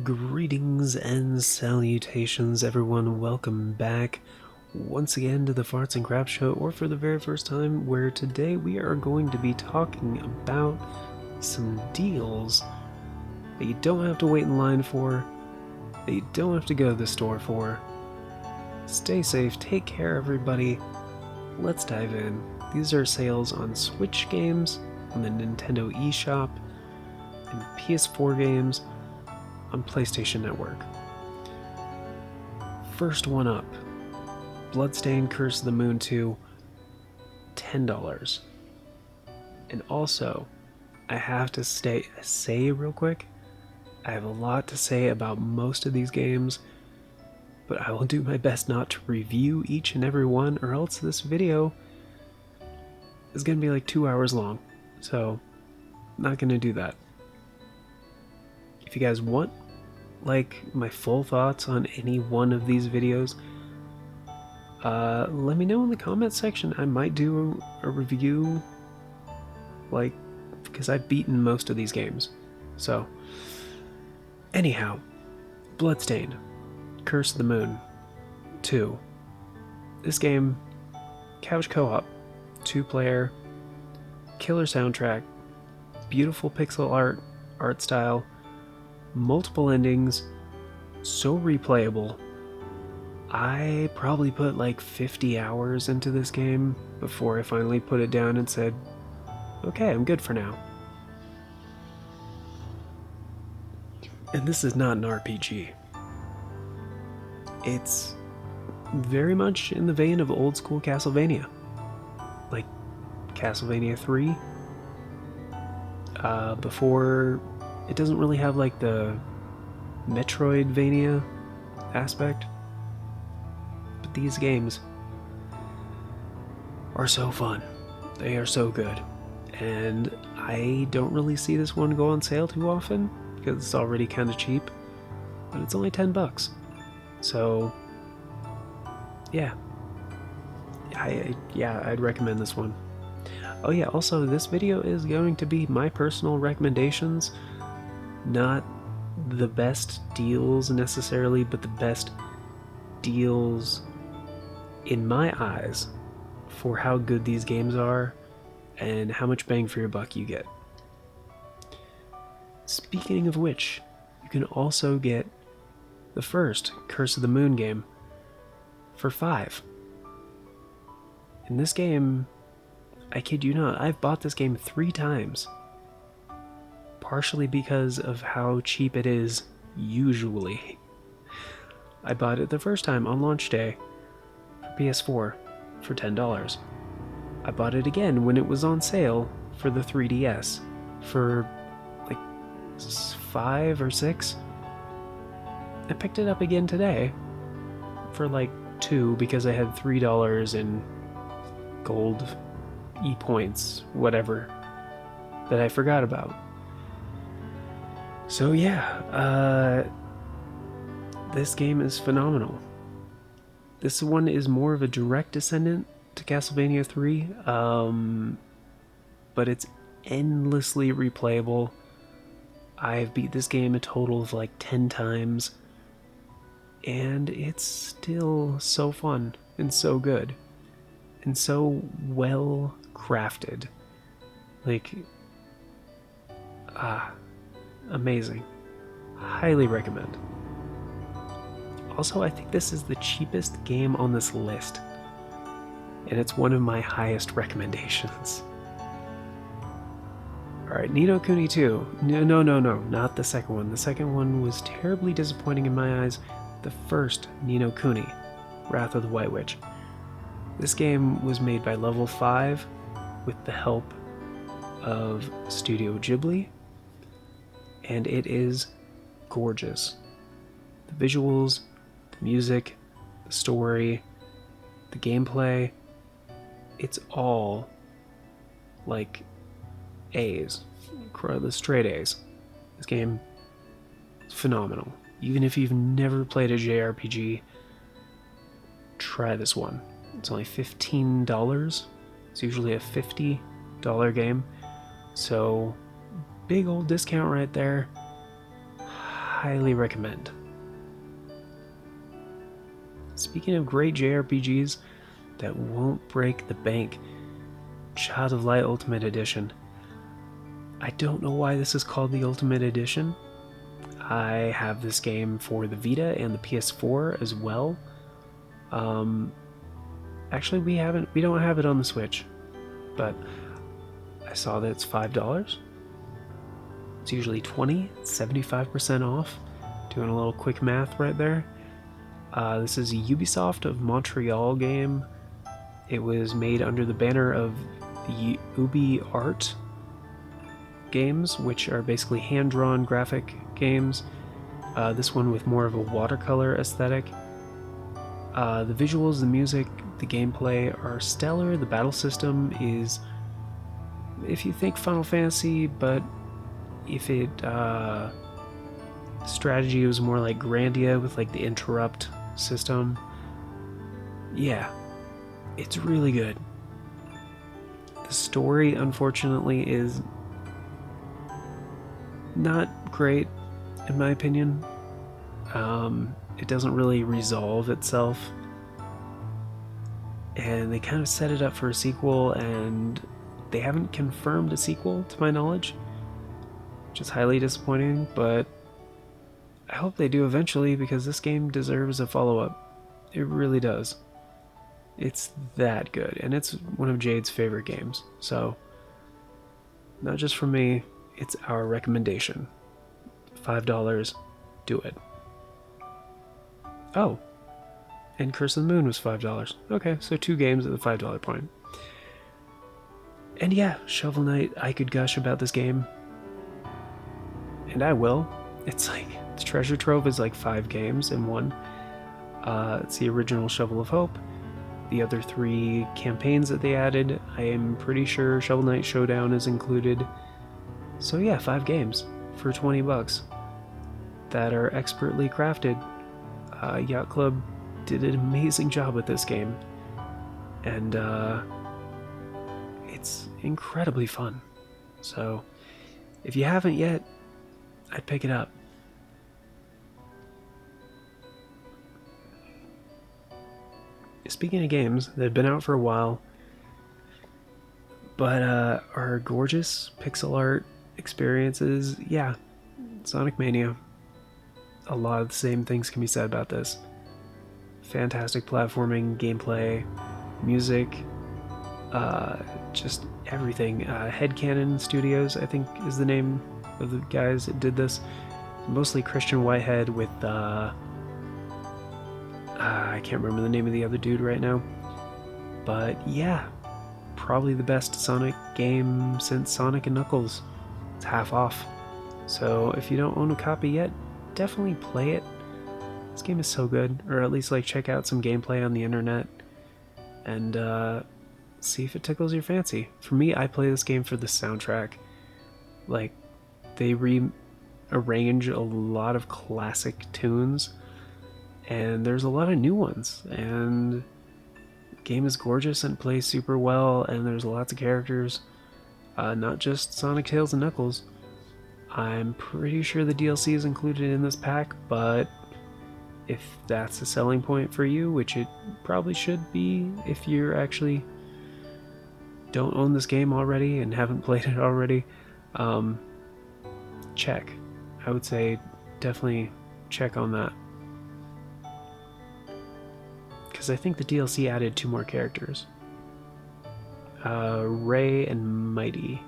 Greetings and salutations, everyone. Welcome back once again to the Farts and Crap Show, or for the very first time, where today we are going to be talking about some deals that you don't have to wait in line for, that you don't have to go to the store for. Stay safe, take care, everybody. Let's dive in. These are sales on Switch games, on the Nintendo eShop, and PS4 games on PlayStation Network. First one up, Bloodstained Curse of the Moon 2, $10. And also, I have to say real quick, I have a lot to say about most of these games, but I will do my best not to review each and every one, or else this video is going to be like 2 hours long. So, not going to do that. If you guys want like my full thoughts on any one of these videos, let me know in the comment section. I might do a review, like, because I've beaten most of these games. So, anyhow, Bloodstained Curse of the Moon 2. This game, couch co-op, 2-player, killer soundtrack, beautiful pixel art style, multiple endings, so replayable. I probably put like 50 hours into this game before I finally put it down and said, okay, I'm good for now. And this is not an RPG. It's very much in the vein of old school Castlevania. Like Castlevania 3. Before, it doesn't really have like the Metroidvania aspect, but these games are so fun. They are so good, and I don't really see this one go on sale too often because it's already kind of cheap, but it's only $10. So yeah, I'd recommend this one. Oh yeah, also this video is going to be my personal recommendations, not the best deals necessarily, but the best deals in my eyes for how good these games are and how much bang for your buck you get. Speaking of which, you can also get the first Curse of the Moon game for $5. In this game, I kid you not, I've bought this game 3 times. Partially because of how cheap it is, usually. I bought it the first time on launch day for PS4 for $10. I bought it again when it was on sale for the 3DS for like $5 or $6. I picked it up again today for like $2 because I had $3 in gold e-points, whatever, that I forgot about. So yeah, this game is phenomenal. This one is more of a direct descendant to Castlevania 3, but it's endlessly replayable. I've beat this game a total of like 10 times, and it's still so fun and so good and so well crafted. Like, amazing. Highly recommend. Also, I think this is the cheapest game on this list, and it's one of my highest recommendations. Alright, Ni no Kuni 2. No, not the second one. The second one was terribly disappointing in my eyes. The first Ni no Kuni, Wrath of the White Witch. This game was made by Level 5 with the help of Studio Ghibli, and it is gorgeous. The visuals, the music, the story, the gameplay, it's all like A's, the straight A's. This game is phenomenal. Even if you've never played a JRPG, try this one. It's only $15. It's usually a $50 game, so big old discount right there. highly recommend. Speaking of great JRPGs that won't break the bank, Child of Light Ultimate Edition. I don't know why this is called the Ultimate Edition. I have this game for the Vita and the PS4 as well. Actually, we don't have it on the Switch, but I saw that it's $5. It's usually $20, 75% off. Doing a little quick math right there. This is a Ubisoft of Montreal game. It was made under the banner of the Ubi Art games, which are basically hand-drawn graphic games. This one with more of a watercolor aesthetic. The visuals, the music, the gameplay are stellar. The battle system is, if you think Final Fantasy, but if it strategy was more like Grandia with like the interrupt system. Yeah, it's really good. The story, unfortunately, is not great, in my opinion. It doesn't really resolve itself. And they kind of set it up for a sequel, and they haven't confirmed a sequel, to my knowledge, which is highly disappointing, but I hope they do eventually, because this game deserves a follow-up. It really does. It's that good, and it's one of Jade's favorite games, so not just from me, it's our recommendation. $5, do it. Oh, and Curse of the Moon was $5. Okay, so 2 games at the $5 point. And yeah, Shovel Knight, I could gush about this game, and I will. It's like, the treasure trove is like 5 games in one. It's the original Shovel of Hope, the other 3 campaigns that they added. I am pretty sure Shovel Knight Showdown is included. So yeah, 5 games for $20 that are expertly crafted. Yacht Club did an amazing job with this game, and it's incredibly fun. So if you haven't yet, I'd pick it up. Speaking of games that have been out for a while, but are gorgeous pixel art experiences, yeah, Sonic Mania. A lot of the same things can be said about this. Fantastic platforming, gameplay, music, just everything. Headcanon Studios, I think, is the name of the guys that did this. Mostly Christian Whitehead with I can't remember the name of the other dude right now, but yeah, probably the best Sonic game since Sonic and Knuckles. It's half off, so if you don't own a copy yet, definitely play it. This game is so good, or at least like check out some gameplay on the internet and see if it tickles your fancy. For me, I play this game for the soundtrack. Like, they rearrange a lot of classic tunes, and there's a lot of new ones, and the game is gorgeous and plays super well, and there's lots of characters, not just Sonic, Tails, and Knuckles. I'm pretty sure the DLC is included in this pack, but if that's a selling point for you, which it probably should be if you're actually don't own this game already and haven't played it already, check. I would say definitely check on that, because I think the DLC added 2 more characters, Ray and Mighty.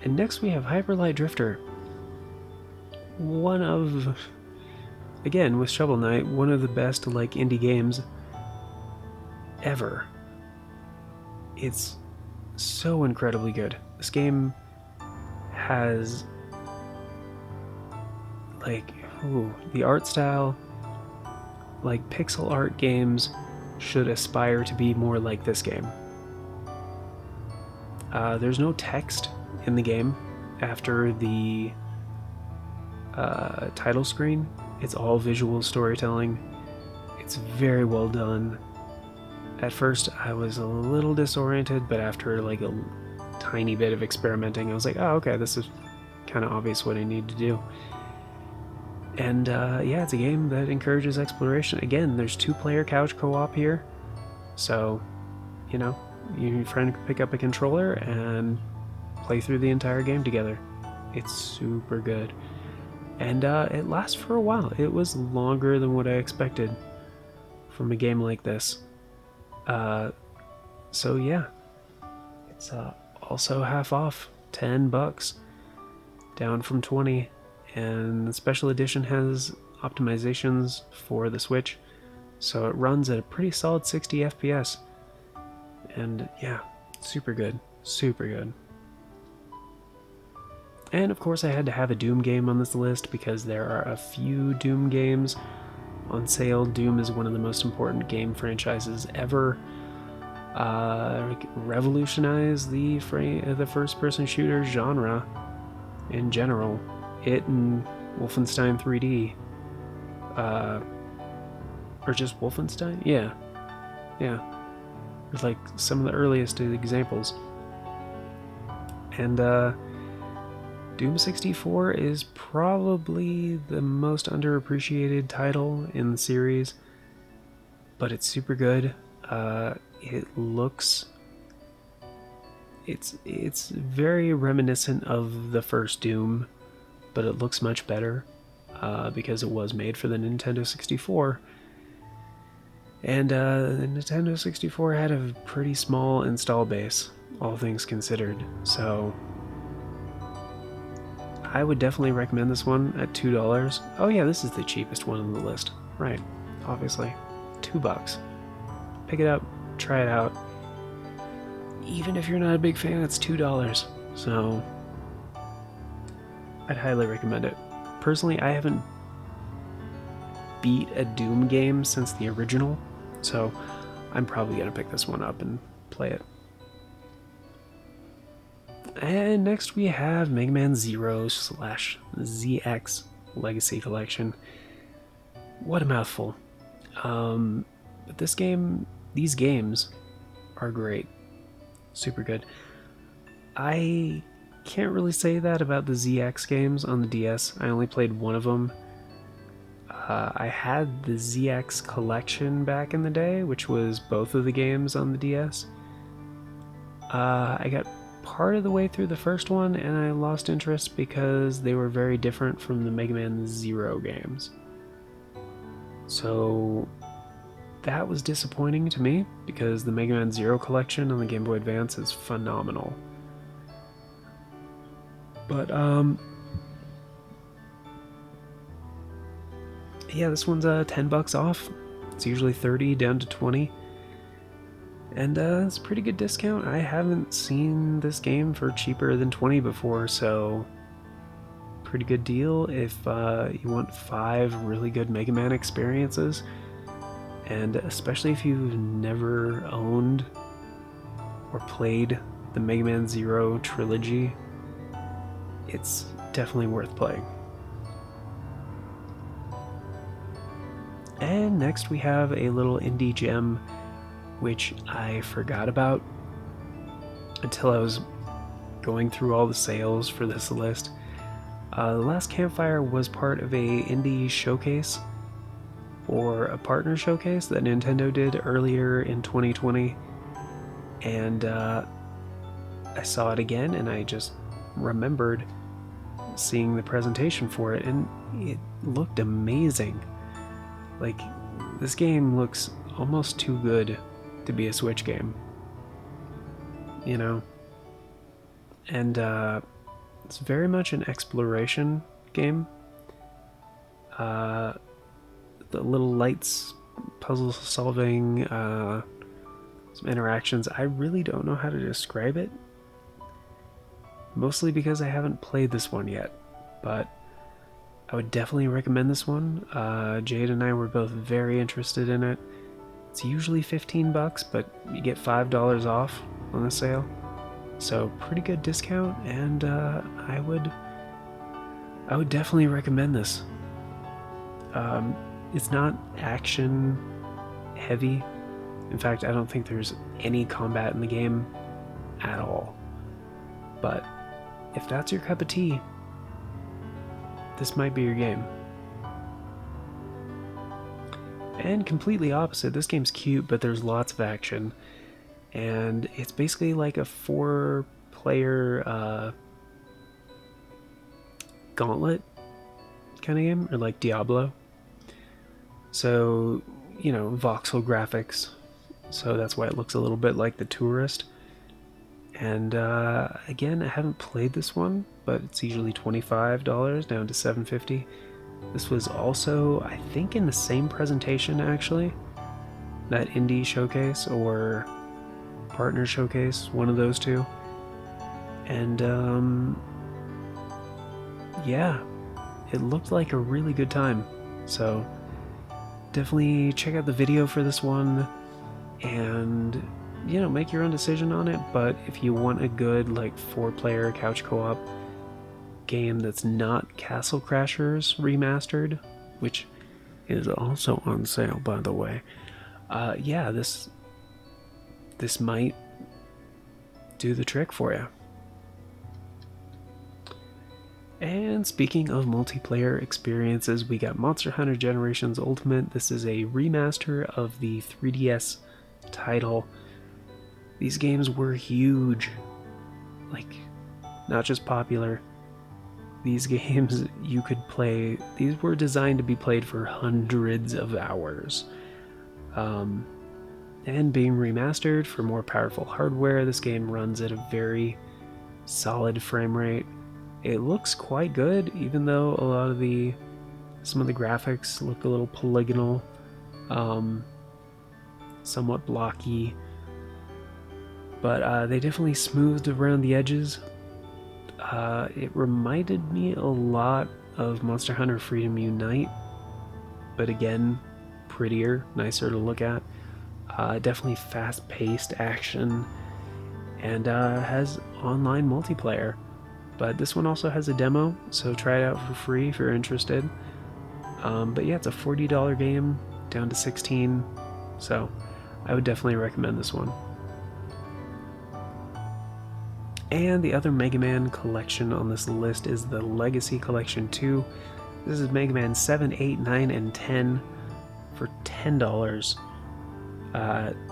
And next we have Hyper Light Drifter. One of, again with Shovel Knight, one of the best like indie games ever. It's so incredibly good. This game has like, the art style, like pixel art games should aspire to be more like this game. There's no text in the game after the title screen. It's all visual storytelling. It's very well done. At first I was a little disoriented, but after like a tiny bit of experimenting, I was like, oh, okay, this is kind of obvious what I need to do. And yeah, it's a game that encourages exploration. Again, there's 2-player couch co-op here, so you know, you and your friend can pick up a controller and play through the entire game together. It's super good. And it lasts for a while. It was longer than what I expected from a game like this. So yeah, it's also half off, $10, down from 20. And the special edition has optimizations for the Switch, so it runs at a pretty solid 60 FPS. And yeah, super good, super good. And of course I had to have a Doom game on this list because there are a few Doom games on sale. Doom is one of the most important game franchises ever. Revolutionized the first-person shooter genre in general. It and Wolfenstein 3D. Or just Wolfenstein? Yeah. It's like some of the earliest examples. And Doom 64 is probably the most underappreciated title in the series, but it's super good. It looks... It's very reminiscent of the first Doom, but it looks much better because it was made for the Nintendo 64. And the Nintendo 64 had a pretty small install base, all things considered, so I would definitely recommend this one at $2. Oh yeah, this is the cheapest one on the list. Right, obviously. $2. Pick it up, try it out. Even if you're not a big fan, it's $2. So I'd highly recommend it. Personally, I haven't beat a Doom game since the original, so I'm probably going to pick this one up and play it. And next we have Mega Man 0/ZX Legacy Collection. What a mouthful. But these games are great. Super good. I can't really say that about the ZX games on the DS. I only played one of them. I had the ZX Collection back in the day, which was both of the games on the DS. I got part of the way through the first one and I lost interest because they were very different from the Mega Man Zero games. So that was disappointing to me because the Mega Man Zero collection on the Game Boy Advance is phenomenal. But yeah, this one's $10 off. It's usually 30 down to 20. And it's a pretty good discount. I haven't seen this game for cheaper than 20 before, so pretty good deal if you want 5 really good Mega Man experiences. And especially if you've never owned or played the Mega Man Zero Trilogy, it's definitely worth playing. And next we have a little indie gem which I forgot about until I was going through all the sales for this list. The Last Campfire was part of a indie showcase, or a partner showcase that Nintendo did earlier in 2020, and I saw it again and I just remembered seeing the presentation for it and it looked amazing. Like, this game looks almost too good to be a Switch game, you know? And it's very much an exploration game. The little lights, puzzle solving, some interactions. I really don't know how to describe it, mostly because I haven't played this one yet, but I would definitely recommend this one. Jade and I were both very interested in it. It's usually $15, but you get $5 off on the sale, so pretty good discount. And I would definitely recommend this. It's not action heavy. In fact, I don't think there's any combat in the game at all. But if that's your cup of tea, this might be your game. And completely opposite, this game's cute, but there's lots of action. And it's basically like a 4-player gauntlet kind of game, or like Diablo. So, you know, voxel graphics. So that's why it looks a little bit like The Tourist. And again, I haven't played this one, but it's usually $25 down to $7.50. This was also, I think, in the same presentation actually. That indie showcase or partner showcase, one of those two. And yeah, it looked like a really good time. So definitely check out the video for this one and, you know, make your own decision on it. But if you want a good like 4-player couch co-op game that's not Castle Crashers Remastered, which is also on sale by the way, yeah, this might do the trick for you. And speaking of multiplayer experiences, we got Monster Hunter Generations Ultimate. This is a remaster of the 3DS title. These games were huge, like, not just popular. These games you could play, these were designed to be played for hundreds of hours. And being remastered for more powerful hardware, this game runs at a very solid frame rate. It looks quite good, even though some of the graphics look a little polygonal, somewhat blocky, but they definitely smoothed around the edges. It reminded me a lot of Monster Hunter Freedom Unite, but again, prettier, nicer to look at. Definitely fast-paced action, and has online multiplayer. But this one also has a demo, so try it out for free if you're interested. But yeah, it's a $40 game, down to $16, so I would definitely recommend this one. And the other Mega Man collection on this list is the Legacy Collection 2. This is Mega Man 7, 8, 9, and 10 for $10.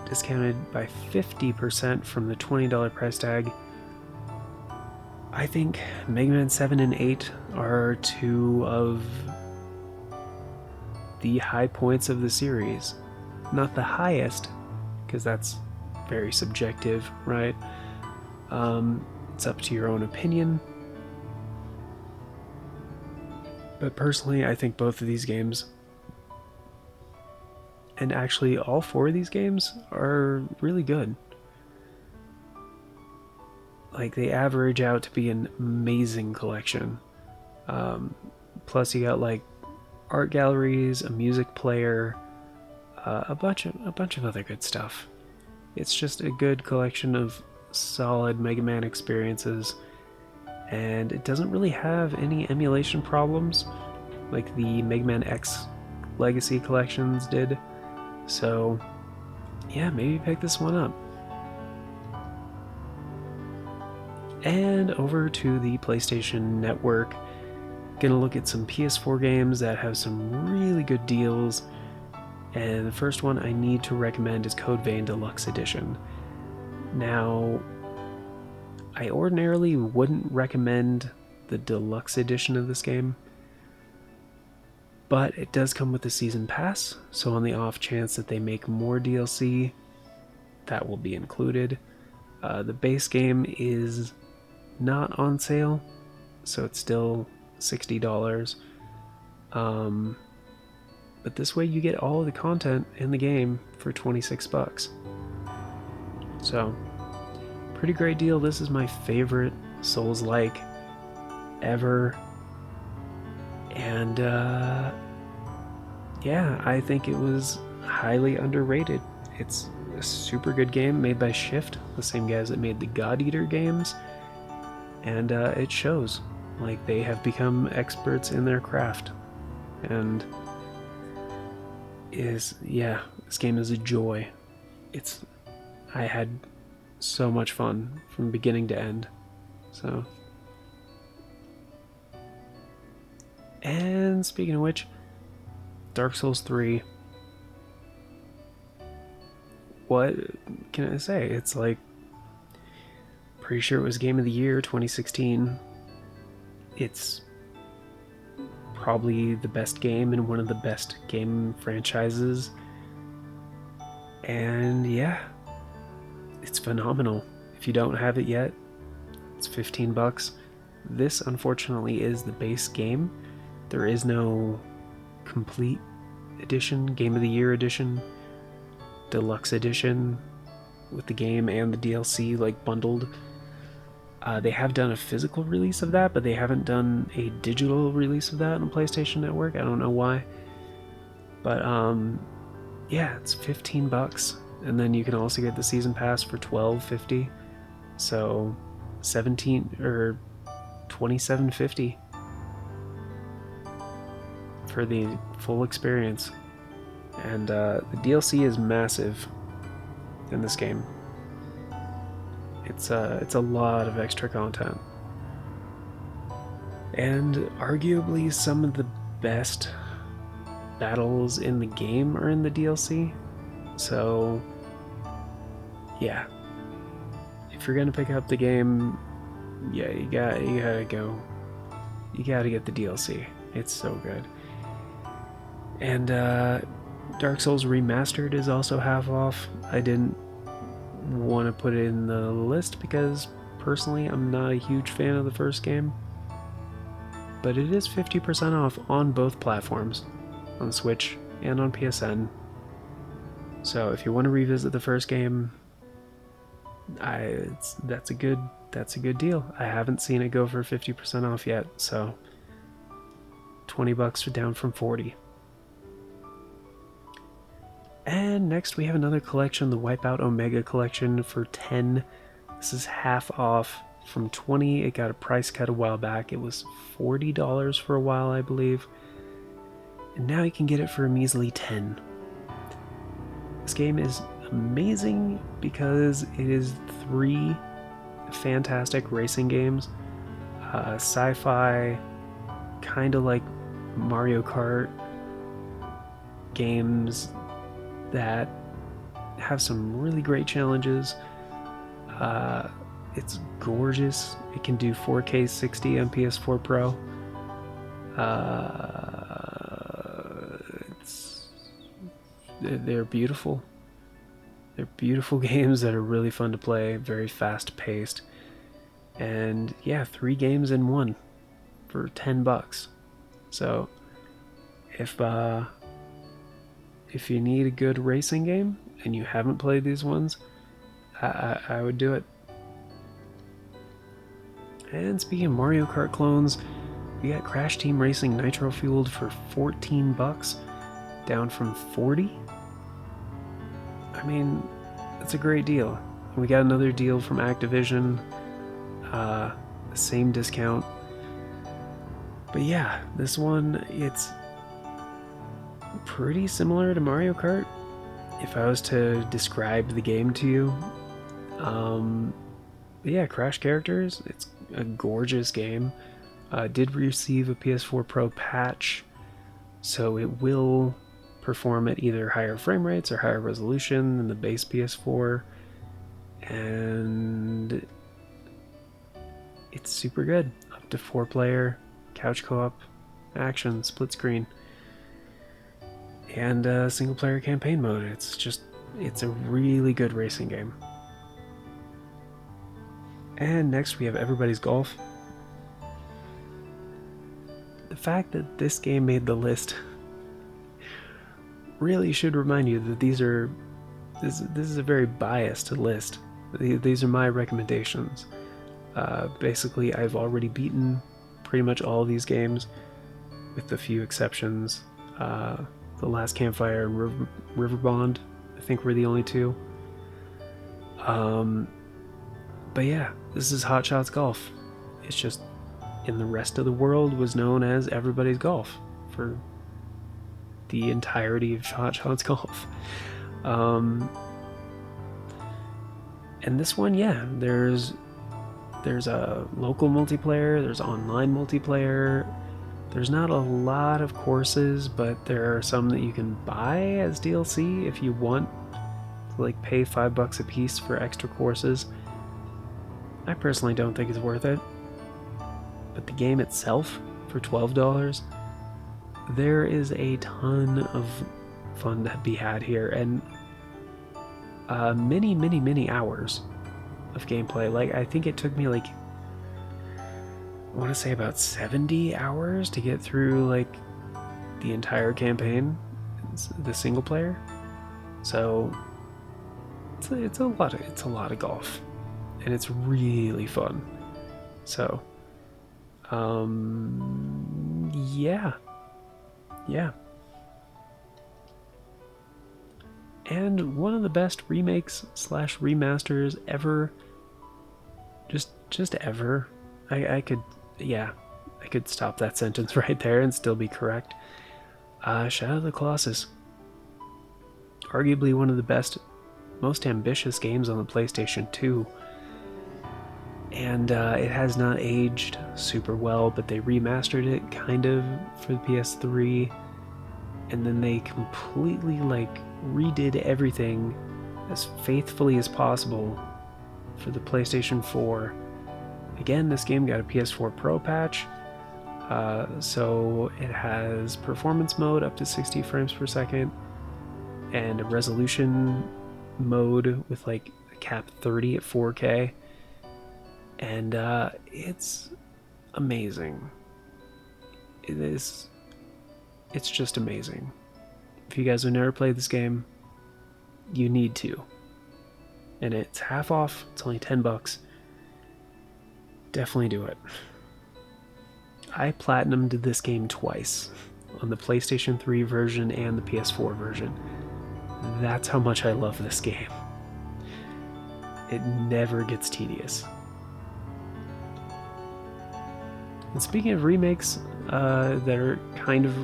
Discounted by 50% from the $20 price tag. I think Mega Man 7 and 8 are two of the high points of the series. Not the highest, because that's very subjective, right? It's up to your own opinion. But personally, I think both of these games, and actually all 4 of these games, are really good. Like, they average out to be an amazing collection. Plus you got like art galleries, a music player, a bunch of other good stuff. It's just a good collection of solid Mega Man experiences, and it doesn't really have any emulation problems like the Mega Man X Legacy collections did. So yeah, maybe pick this one up. And over to the PlayStation Network. Gonna look at some PS4 games that have some really good deals. And the first one I need to recommend is Code Vein Deluxe Edition. Now, I ordinarily wouldn't recommend the deluxe edition of this game, but it does come with the season pass, so on the off chance that they make more DLC, that will be included. The base game is not on sale, so it's still $60. But this way you get all of the content in the game for $26. So, pretty great deal. This is my favorite Souls-like ever. And yeah, I think it was highly underrated. It's a super good game made by Shift, the same guys that made the God Eater games. And it shows. Like, they have become experts in their craft. And this game is a joy. I had so much fun from beginning to end. So, And speaking of which, Dark Souls 3. What can I say? It's like, pretty sure it was Game of the Year 2016. It's probably the best game in one of the best game franchises. And yeah, it's phenomenal. If you don't have it yet, it's $15. This, unfortunately, is the base game. There is no complete edition, Game of the Year edition, deluxe edition with the game and the DLC like bundled. They have done a physical release of that, but they haven't done a digital release of that on PlayStation Network. I don't know why. But yeah, it's $15, and then you can also get the season pass for $12.50. So 17 or $27.50 for the full experience. And the DLC is massive in this game. It's a lot of extra content, and arguably some of the best battles in the game are in the DLC. So yeah, if you're gonna pick up the game, yeah, you gotta get the DLC. It's so good. And Dark Souls Remastered is also half off. I didn't want to put it in the list because personally I'm not a huge fan of the first game, but it is 50% off on both platforms, on Switch and on PSN. So if you want to revisit the first game, that's a good deal. I haven't seen it go for 50% off yet, so $20 down from 40. And next we have another collection, the Wipeout Omega collection for 10. This is half off from 20. It got a price cut a while back. It was $40 for a while, I believe. And now you can get it for a measly 10. This game is amazing because it is 3 fantastic racing games. Sci-fi, kind of like Mario Kart games that have some really great challenges. It's gorgeous. It can do 4K 60 on PS4 Pro. They're beautiful. They're beautiful games that are really fun to play, very fast paced. And yeah, 3 games in one for $10. So if you need a good racing game and you haven't played these ones, I would do it. And speaking of Mario Kart clones, we got Crash Team Racing Nitro Fueled for $14, down from 40. I mean, it's a great deal. We got another deal from Activision, the same discount. But yeah, this one, it's pretty similar to Mario Kart, if I was to describe the game to you. Yeah, Crash characters, it's a gorgeous game. Did receive a PS4 Pro patch, so it will perform at either higher frame rates or higher resolution than the base PS4, and it's super good. Up to 4-player, couch co-op, action, split screen, and single-player campaign mode. It's a really good racing game. And next we have Everybody's Golf. The fact that this game made the list really should remind you that this is a very biased list. These are my recommendations. Basically, I've already beaten pretty much all of these games, with a few exceptions. The Last Campfire and River Bond, I think, were the only 2. But yeah, this is Hot Shots Golf. It's just, in the rest of the world, was known as Everybody's Golf for the entirety of Hot Shots Golf. And this one, yeah, there's a local multiplayer, there's online multiplayer, There's not a lot of courses, but there are some that you can buy as DLC if you want to like pay $5 a piece for extra courses. I personally don't think it's worth it, but the game itself for $12, there is a ton of fun to be had here, and many hours of gameplay. Like, I think it took me like, I want to say about 70 hours to get through like the entire campaign, the single player. So it's a lot of golf, and it's really fun. So yeah. And one of the best remakes slash remasters ever. Just ever. I could stop that sentence right there and still be correct. Shadow of the Colossus. Arguably one of the best, most ambitious games on the PlayStation 2. And it has not aged super well, but they remastered it kind of for the PS3. And then they completely like redid everything as faithfully as possible for the PlayStation 4. Again, this game got a PS4 Pro patch, so it has performance mode up to 60 frames per second, and a resolution mode with like a cap 30 at 4K, and it's amazing. It's just amazing. If you guys have never played this game, you need to. And it's half off, it's only $10. Definitely do it. I platinumed this game twice, on the PlayStation 3 version and the PS4 version. That's how much I love this game. It never gets tedious. And speaking of remakes that are kind of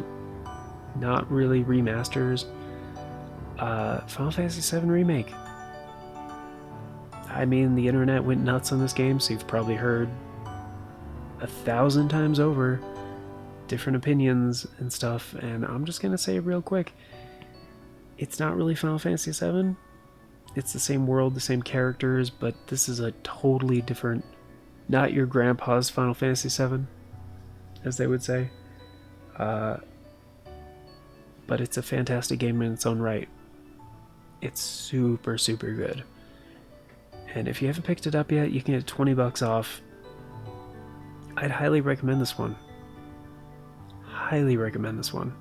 not really remasters, Final Fantasy VII Remake. I mean, the internet went nuts on this game, so you've probably heard 1,000 times over different opinions and stuff, and I'm just gonna say real quick, it's not really Final Fantasy VII. It's the same world, the same characters, but this is a totally different, not your grandpa's Final Fantasy VII, as they would say. But it's a fantastic game in its own right. It's super good. And if you haven't picked it up yet, you can get $20 off. I'd highly recommend this one. Highly recommend this one.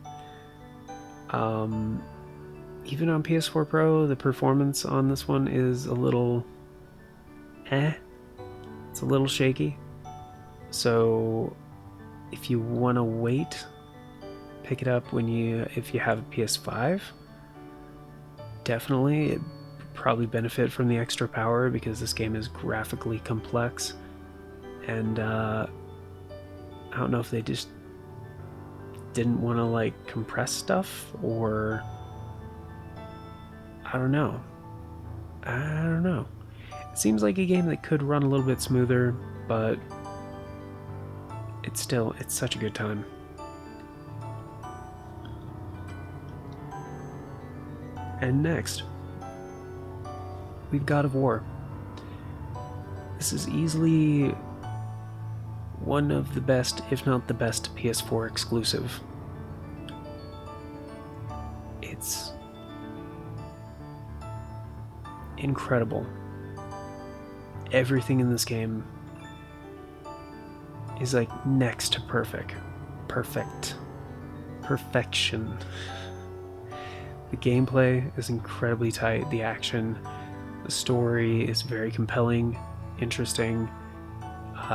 Even on PS4 Pro, the performance on this one is a little It's a little shaky. So if you want to wait, pick it up if you have a PS5. Definitely, it probably benefit from the extra power because this game is graphically complex, and I don't know if they just didn't want to like compress stuff, or I don't know. It seems like a game that could run a little bit smoother, but it's such a good time. And next, we've God of War. This is easily one of the best, if not the best, PS4 exclusive. It's incredible. Everything in this game is like next to perfection. The gameplay is incredibly tight. The action, the story is very compelling, interesting.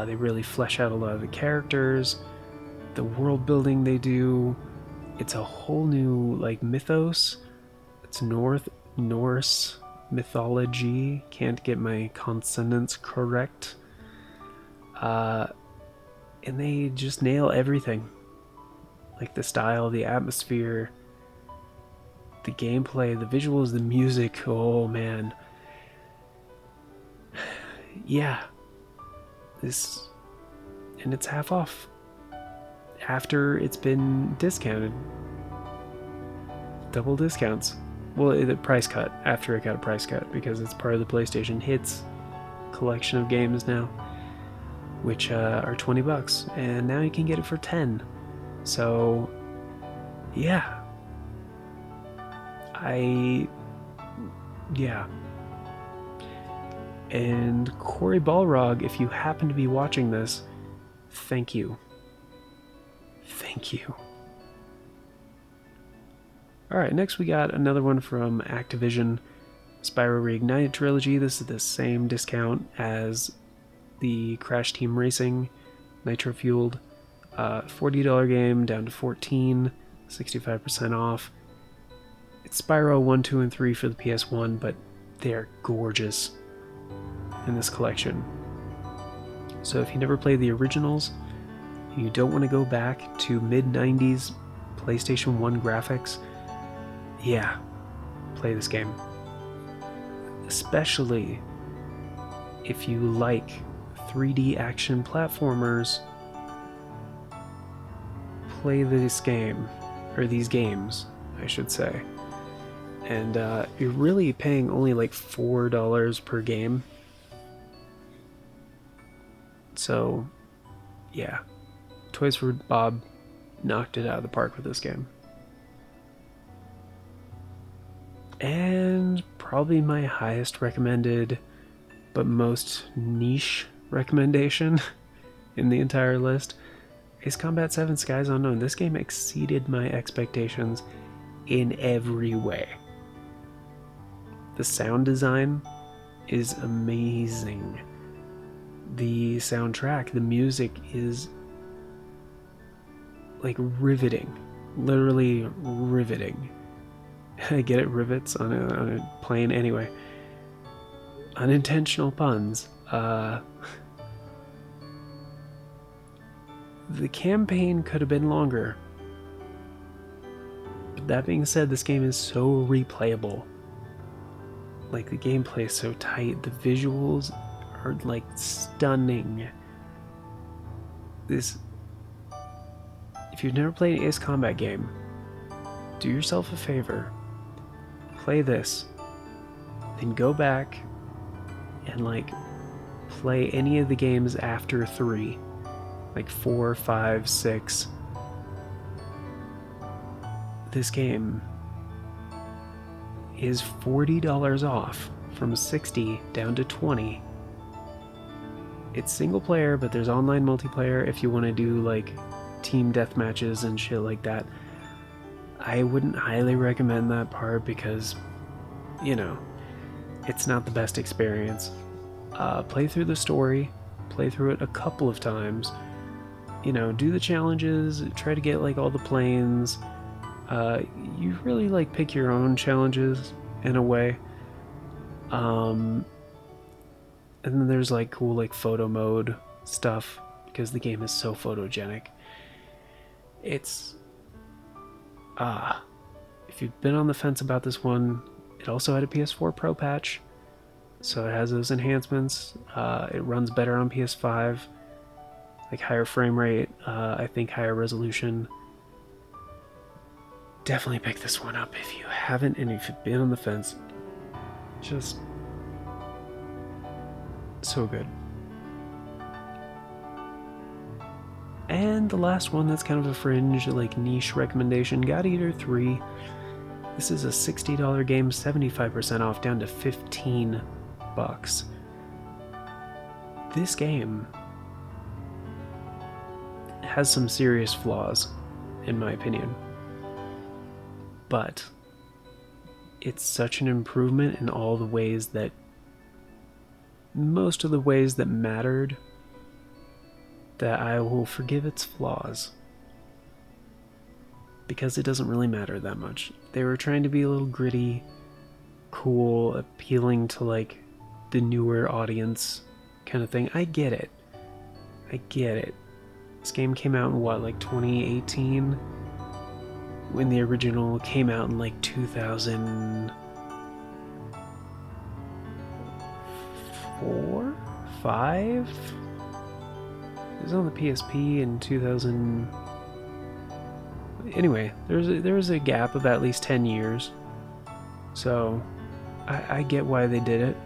They really flesh out a lot of the characters. The world building they do, it's a whole new like mythos. It's Norse mythology. Can't get my consonants correct. And they just nail everything. Like the style, the atmosphere, the gameplay, the visuals, the music. Oh man. Yeah. And it's half off. after it's been discounted. Double discounts. Well, the price cut after it got a price cut because it's part of the PlayStation Hits collection of games now, which are $20, and now you can get it for 10. So, yeah, yeah. And Corey Balrog, if you happen to be watching this, thank you. Thank you. Alright, next we got another one from Activision, Spyro Reignited Trilogy. This is the same discount as the Crash Team Racing Nitro Fueled. $40 game down to $14, 65% off. It's Spyro 1, 2, and 3 for the PS1, but they're gorgeous in this collection. So if you never played the originals, you don't want to go back to mid-90s PlayStation 1 graphics, yeah, play this game. Especially if you like 3D action platformers, play this game, or these games, I should say. And you're really paying only like $4 per game. So, yeah, Toys for Bob knocked it out of the park with this game. And probably my highest recommended, but most niche recommendation in the entire list, Ace Combat 7 Skies Unknown. This game exceeded my expectations in every way. The sound design is amazing. The soundtrack, the music is like riveting, literally riveting. I get it, rivets on a plane. Anyway, unintentional puns. The campaign could have been longer. But that being said, this game is so replayable. Like, the gameplay is so tight. The visuals are, like, stunning. If you've never played an Ace Combat game, do yourself a favor. Play this. Then go back and, like, play any of the games after 3. Like 4, 5, 6. This game is $40 off from $60 down to $20. It's single player, but there's online multiplayer if you want to do like team deathmatches and shit like that. I wouldn't highly recommend that part because, you know, it's not the best experience. Play through the story, play through it a couple of times. You know, do the challenges, try to get like all the planes. You really like pick your own challenges in a way. And then there's like cool like photo mode stuff because the game is so photogenic. It's if you've been on the fence about this one, it also had a PS4 Pro patch, so it has those enhancements. It runs better on PS5, like higher frame rate, I think higher resolution. Definitely pick this one up if you haven't, and if you've been on the fence. Just so good. And the last one that's kind of a fringe, like niche recommendation, God Eater 3. This is a $60 game, 75% off, down to $15. This game has some serious flaws, in my opinion. But it's such an improvement in all the ways that, most of the ways that mattered, that I will forgive its flaws. Because it doesn't really matter that much. They were trying to be a little gritty, cool, appealing to like the newer audience kind of thing. I get it. I get it. This game came out in what, like 2018? When the original came out in like 2004? 5? It was on the PSP in 2000. anyway, there was a gap of at least 10 years. So I get why they did it.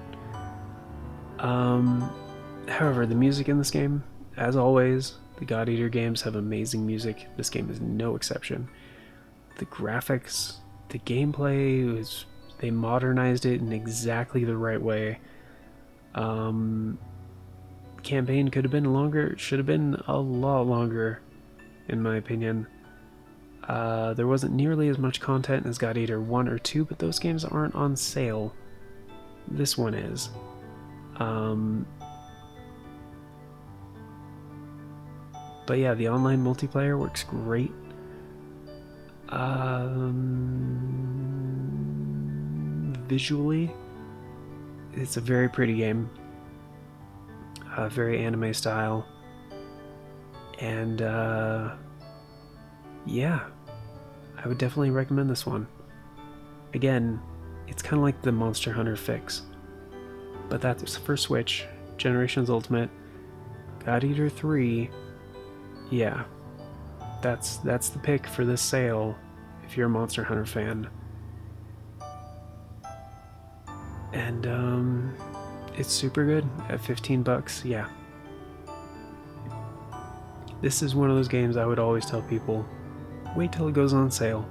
However, the music in this game, as always, the God Eater games have amazing music. This game is no exception. The graphics, the gameplay, they modernized it in exactly the right way. Campaign could have been longer, should have been a lot longer, in my opinion. There wasn't nearly as much content as God Eater 1 or 2, but those games aren't on sale. This one is. But yeah, the online multiplayer works great. Visually, it's a very pretty game. Very anime style. And yeah, I would definitely recommend this one. Again, it's kind of like the Monster Hunter fix, but that's for Switch, Generations Ultimate, God Eater 3. Yeah, that's the pick for this sale if you're a Monster Hunter fan. And it's super good at $15. Yeah, this is one of those games I would always tell people, wait till it goes on sale.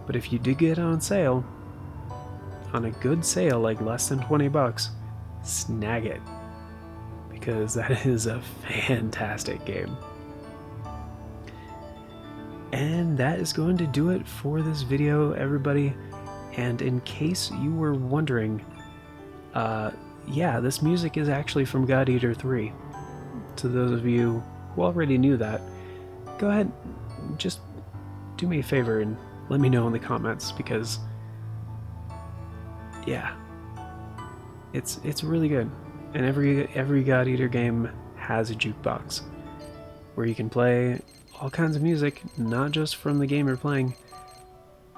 But if you do get it on sale, on a good sale like less than $20, snag it, because that is a fantastic game. And that is going to do it for this video, everybody. And in case you were wondering, yeah, this music is actually from God Eater 3. To those of you who already knew that, go ahead, just do me a favor and let me know in the comments, because yeah, it's really good. And every God Eater game has a jukebox where you can play all kinds of music, not just from the game you're playing,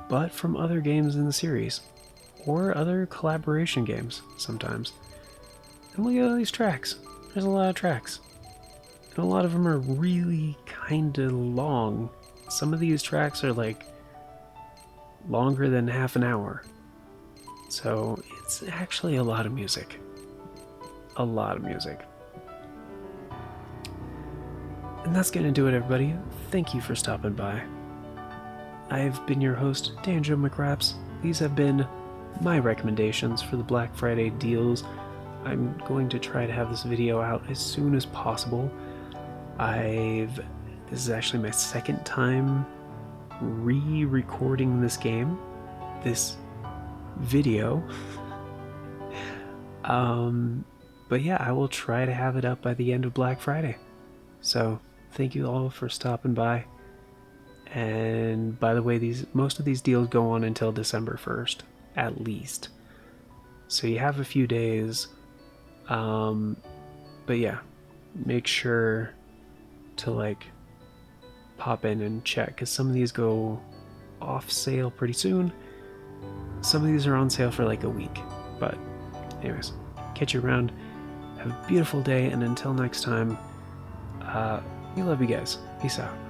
but from other games in the series, or other collaboration games sometimes. And look at all these tracks. There's a lot of tracks. And a lot of them are really kinda long. Some of these tracks are like longer than half an hour. So it's actually a lot of music. A lot of music. And that's gonna do it, everybody. Thank you for stopping by. I've been your host, Danjo McRaps. These have been my recommendations for the Black Friday deals. I'm going to try to have this video out as soon as possible. This is actually my second time re-recording this video. But yeah, I will try to have it up by the end of Black Friday. So thank you all for stopping by. And by the way, most of these deals go on until December 1st, at least. So you have a few days. But yeah, make sure to like pop in and check, because some of these go off sale pretty soon. Some of these are on sale for like a week. But anyways, catch you around. Have a beautiful day, and until next time, we love you guys. Peace out.